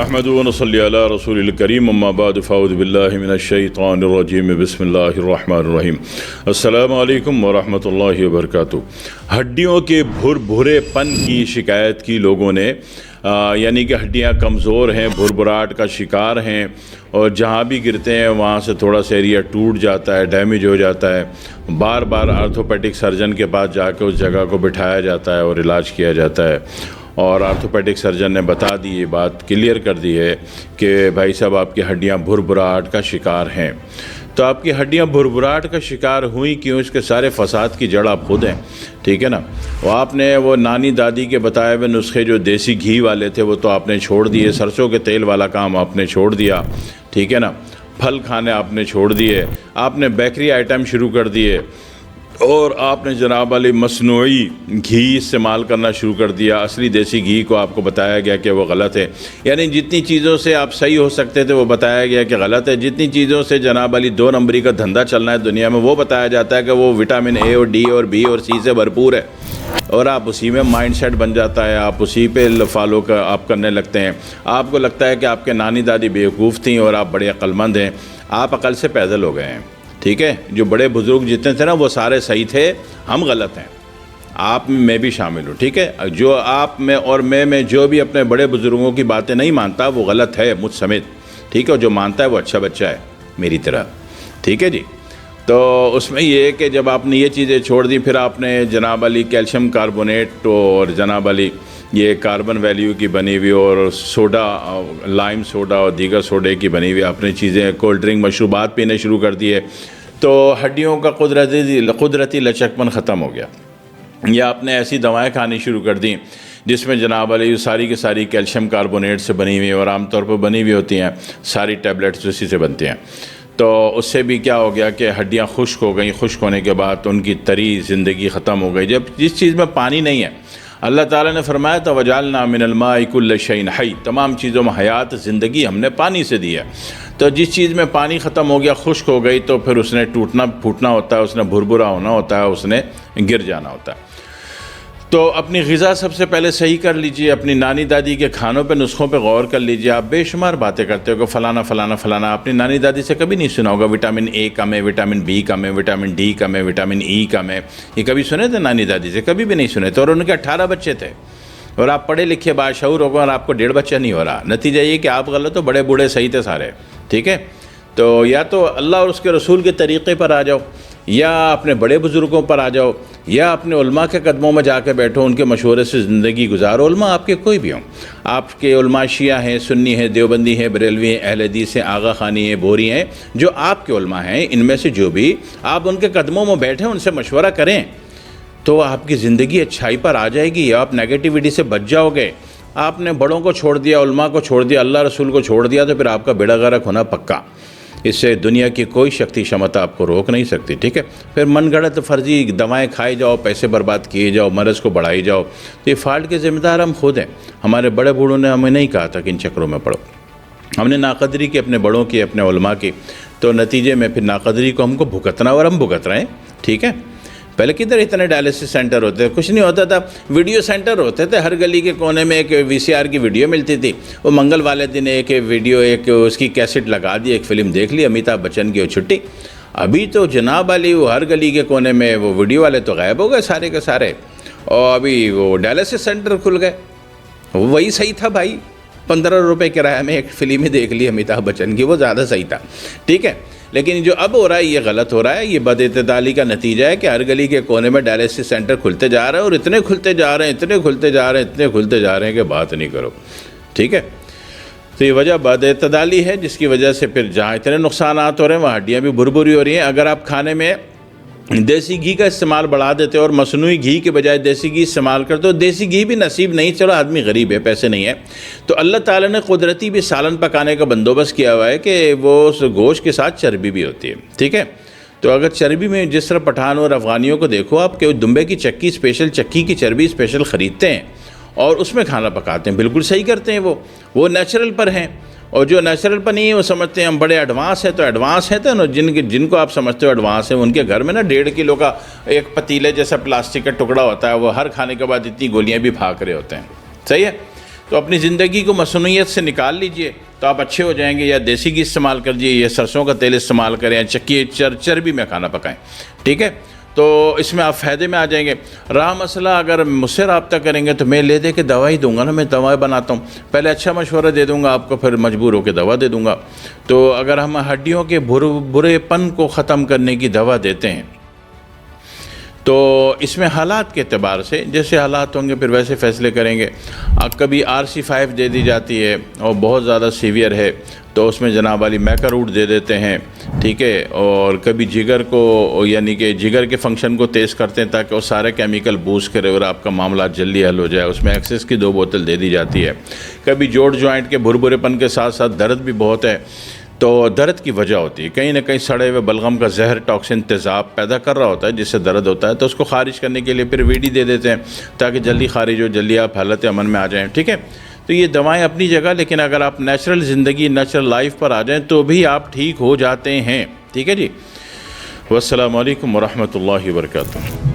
نحمد و نصلی علی رسول الکریم اما بعد فاعوذ باللہ من الشیطان الرجیم بسم اللہ الرحمن الرحیم السلام علیکم ورحمۃ اللہ وبرکاتہ۔ ہڈیوں کے بھرے پن کی شکایت کی لوگوں نے، یعنی کہ ہڈیاں کمزور ہیں، بھربھراہٹ کا شکار ہیں، اور جہاں بھی گرتے ہیں وہاں سے تھوڑا سا ایریا ٹوٹ جاتا ہے، ڈیمیج ہو جاتا ہے، بار بار آرتھوپیڈک سرجن کے پاس جا کے اس جگہ کو بٹھایا جاتا ہے اور علاج کیا جاتا ہے، اور آرتھوپیڈک سرجن نے بتا دی، یہ بات کلیئر کر دی ہے کہ بھائی صاحب آپ کی ہڈیاں بھربھراہٹ کا شکار ہیں۔ تو آپ کی ہڈیاں بھربھراہٹ کا شکار ہوئیں کیوں؟ اس کے سارے فساد کی جڑ آپ خود ہیں، ٹھیک ہے نا۔ وہ آپ نے وہ نانی دادی کے بتائے ہوئے نسخے جو دیسی گھی والے تھے وہ تو آپ نے چھوڑ دیے، سرسوں کے تیل والا کام آپ نے چھوڑ دیا، ٹھیک ہے نا۔ پھل کھانے آپ نے چھوڑ دیے، آپ نے بیکری آئٹم شروع کر دیے، اور آپ نے جناب علی مصنوعی گھی استعمال کرنا شروع کر دیا۔ اصلی دیسی گھی کو آپ کو بتایا گیا کہ وہ غلط ہے، یعنی جتنی چیزوں سے آپ صحیح ہو سکتے تھے وہ بتایا گیا کہ غلط ہے۔ جتنی چیزوں سے جناب علی 2 نمبری کا دھندا چلنا ہے دنیا میں وہ بتایا جاتا ہے کہ وہ وٹامن اے اور ڈی اور بی اور سی سے بھرپور ہے، اور آپ اسی میں مائنڈ سیٹ بن جاتا ہے، آپ اسی پہ فالو آپ کرنے لگتے ہیں۔ آپ کو لگتا ہے کہ آپ کے نانی دادی بیوقوف تھیں اور آپ بڑے عقل مند ہیں، آپ عقل سے پیدل ہو گئے ہیں، ٹھیک ہے۔ جو بڑے بزرگ جتنے تھے نا وہ سارے صحیح تھے، ہم غلط ہیں، آپ میں بھی شامل ہوں، ٹھیک ہے۔ جو آپ میں اور میں جو بھی اپنے بڑے بزرگوں کی باتیں نہیں مانتا وہ غلط ہے، مجھ سمیت، ٹھیک ہے۔ جو مانتا ہے وہ اچھا بچہ ہے میری طرح، ٹھیک ہے جی۔ تو اس میں یہ ہے کہ جب آپ نے یہ چیزیں چھوڑ دی، پھر آپ نے جناب علی کیلشیم کاربونیٹ اور جناب علی یہ کاربن ویلیو کی بنی ہوئی اور سوڈا، لائم سوڈا اور دیگر سوڈے کی بنی ہوئی آپ نے چیزیں، کولڈ ڈرنک، مشروبات پینے شروع کر دیے، تو ہڈیوں کا قدرتی لچکپن ختم ہو گیا۔ یا آپ نے ایسی دوائیں کھانی شروع کر دیں جس میں جناب علی ساری کی ساری کیلشیم کاربونیٹ سے بنی ہوئی اور عام طور پر بنی ہوئی ہوتی ہیں، ساری ٹیبلٹس اسی سے بنتی ہیں۔ تو اس سے بھی کیا ہو گیا کہ ہڈیاں خشک ہو گئیں، خشک ہونے کے بعد ان کی طری زندگی ختم ہو گئی۔ جب جس چیز میں پانی نہیں ہے، اللہ تعالیٰ نے فرمایا تو وجعلنا من الماء کل شیء حی، تمام چیزوں میں حیات، زندگی ہم نے پانی سے دی ہے۔ تو جس چیز میں پانی ختم ہو گیا، خشک ہو گئی، تو پھر اس نے ٹوٹنا پھوٹنا ہوتا ہے، اس نے بھربھرا ہونا ہوتا ہے، اس نے گر جانا ہوتا ہے۔ تو اپنی غذا سب سے پہلے صحیح کر لیجئے، اپنی نانی دادی کے کھانوں پہ، نسخوں پہ غور کر لیجئے۔ آپ بے شمار باتیں کرتے ہو کہ فلانا فلانا فلانا، اپنی نانی دادی سے کبھی نہیں سنا ہوگا وٹامن اے کم ہے، وٹامن بی کم ہے، وٹامن ڈی کم ہے، وٹامن ای کم ہے، یہ کبھی سنے تھے نانی دادی سے؟ کبھی بھی نہیں سنے تھے، اور ان کے 18 بچے تھے، اور آپ پڑھے لکھے باشعور ہو گئے اور آپ کو 1.5 بچہ نہیں ہو رہا۔ نتیجہ یہ کہ آپ غلط ہو، بڑے بوڑھے صحیح تھے سارے، ٹھیک ہے۔ تو یا تو اللہ اور اس کے رسول کے طریقے پر آ جاؤ، یا اپنے بڑے بزرگوں پر آ جاؤ، یا اپنے علماء کے قدموں میں جا کے بیٹھو، ان کے مشورے سے زندگی گزارو۔ علماء آپ کے کوئی بھی ہوں، آپ کے علماء شیعہ ہیں، سنی ہیں، دیوبندی ہیں، بریلوی ہیں، اہل حدیث ہیں، آغا خانی ہیں، بوری ہیں، جو آپ کے علماء ہیں، ان میں سے جو بھی آپ ان کے قدموں میں بیٹھیں، ان سے مشورہ کریں، تو آپ کی زندگی اچھائی پر آ جائے گی، آپ نیگیٹیوٹی سے بچ جاؤ گے۔ آپ نے بڑوں کو چھوڑ دیا، علماء کو چھوڑ دیا، اللہ رسول کو چھوڑ دیا، تو پھر آپ کا بیڑا غرق ہونا پکا۔ اس سے دنیا کی کوئی شکتی شمتا آپ کو روک نہیں سکتی، ٹھیک ہے۔ پھر من گھڑت فرضی دوائیں کھائی جاؤ، پیسے برباد کیے جاؤ، مرض کو بڑھائی جاؤ، تو یہ فالٹ کے ذمہ دار ہم خود ہیں۔ ہمارے بڑے بوڑھوں نے ہمیں نہیں کہا تھا کہ ان چکروں میں پڑو، ہم نے ناقدری کی اپنے بڑوں کی، اپنے علماء کی، تو نتیجے میں پھر ناقدری کو ہم کو بھگتنا، اور ہم بھگت رہے ہیں، ٹھیک ہے۔ پہلے کدھر اتنے ڈائلسس سینٹر ہوتے تھے؟ کچھ نہیں ہوتا تھا، ویڈیو سینٹر ہوتے تھے، ہر گلی کے کونے میں ایک VCR کی ویڈیو ملتی تھی، وہ منگل والے دن ایک ویڈیو، ایک اس کی کیسٹ لگا دی، ایک فلم دیکھ لی، امیتابھ بچن کی، وہ چھٹی۔ ابھی تو جناب علی وہ ہر گلی کے کونے میں وہ ویڈیو والے تو غائب ہو گئے سارے کے سارے، اور ابھی وہ ڈائلسس سینٹر کھل گئے۔ وہی صحیح تھا بھائی، 15 روپے کرایہ میں ایک فلم ہی دیکھ لی امیتابھ بچن کی، وہ زیادہ صحیح تھا، ٹھیک ہے۔ لیکن جو اب ہو رہا ہے یہ غلط ہو رہا ہے، یہ بد اعتدالی کا نتیجہ ہے کہ ہر گلی کے کونے میں ڈائلسس سینٹر کھلتے جا رہے ہیں، اور اتنے کھلتے جا رہے ہیں، اتنے کھلتے جا رہے ہیں، اتنے کھلتے جا رہے ہیں کہ بات نہیں کرو، ٹھیک ہے۔ تو یہ وجہ بد اعتدالی ہے، جس کی وجہ سے پھر جہاں اتنے نقصانات ہو رہے ہیں وہاں ہڈیاں بھی بھربھری ہو رہی ہیں۔ اگر آپ کھانے میں دیسی گھی کا استعمال بڑھا دیتے اور مصنوعی گھی کے بجائے دیسی گھی استعمال کرتے، تو دیسی گھی بھی نصیب نہیں، چلو آدمی غریب ہے، پیسے نہیں ہے، تو اللہ تعالیٰ نے قدرتی بھی سالن پکانے کا بندوبست کیا ہوا ہے کہ وہ اس گوشت کے ساتھ چربی بھی ہوتی ہے، ٹھیک ہے۔ تو اگر چربی میں جس طرح پٹھان اور افغانیوں کو دیکھو آپ کہ دمبے کی چکی اسپیشل، چکی کی چربی اسپیشل خریدتے ہیں اور اس میں کھانا پکاتے ہیں، بالکل صحیح کرتے ہیں، وہ نیچرل پر ہیں۔ اور جو نیچرل پر نہیں ہے وہ سمجھتے ہیں ہم بڑے ایڈوانس ہیں، تو ایڈوانس ہیں تو جن کو آپ سمجھتے ہو ایڈوانس ہیں، ان کے گھر میں نا 1.5 کلو کا ایک پتیلے جیسا پلاسٹک کا ٹکڑا ہوتا ہے، وہ ہر کھانے کے بعد اتنی گولیاں بھی پھانک رہے ہوتے ہیں، صحیح ہے۔ تو اپنی زندگی کو مصنوعیت سے نکال لیجئے تو آپ اچھے ہو جائیں گے. یا دیسی گھی استعمال کریے یا سرسوں کا تیل استعمال کریں یا چکی چربی میں کھانا پکائیں, ٹھیک ہے, تو اس میں آپ فائدے میں آ جائیں گے. رہا مسئلہ اگر مجھ سے رابطہ کریں گے تو میں لے دے کے دوا ہی دوں گا نا, میں دوا بناتا ہوں, پہلے اچھا مشورہ دے دوں گا آپ کو, پھر مجبور ہو کے دوا دے دوں گا. تو اگر ہم ہڈیوں کے برے پن کو ختم کرنے کی دوا دیتے ہیں تو اس میں حالات کے اعتبار سے جیسے حالات ہوں گے پھر ویسے فیصلے کریں گے. کبھی RC5 دے دی جاتی ہے اور بہت زیادہ سیویئر ہے تو اس میں جناب والی میکاروٹ دے دیتے ہیں, ٹھیک ہے, اور کبھی جگر کو یعنی کہ جگر کے فنکشن کو تیز کرتے ہیں تاکہ وہ سارے کیمیکل بوسٹ کرے اور آپ کا معاملات جلدی حل ہو جائے, اس میں ایکسس کی 2 بوتل دے دی جاتی ہے. کبھی جوڑ جوائنٹ کے بھربھرے پن کے ساتھ ساتھ درد بھی بہت ہے تو درد کی وجہ ہوتی ہے, کہیں نہ کہیں سڑے ہوئے بلغم کا زہر ٹاکسن تیزاب پیدا کر رہا ہوتا ہے جس سے درد ہوتا ہے, تو اس کو خارج کرنے کے لیے پھر ویڈی دے دیتے ہیں تاکہ جلدی خارج ہو, جلدی آپ حالت امن میں آ جائیں, ٹھیک ہے. تو یہ دوائیں اپنی جگہ, لیکن اگر آپ نیچرل زندگی نیچرل لائف پر آ جائیں تو بھی آپ ٹھیک ہو جاتے ہیں, ٹھیک ہے جی. والسلام علیکم ورحمۃ اللہ وبرکاتہ.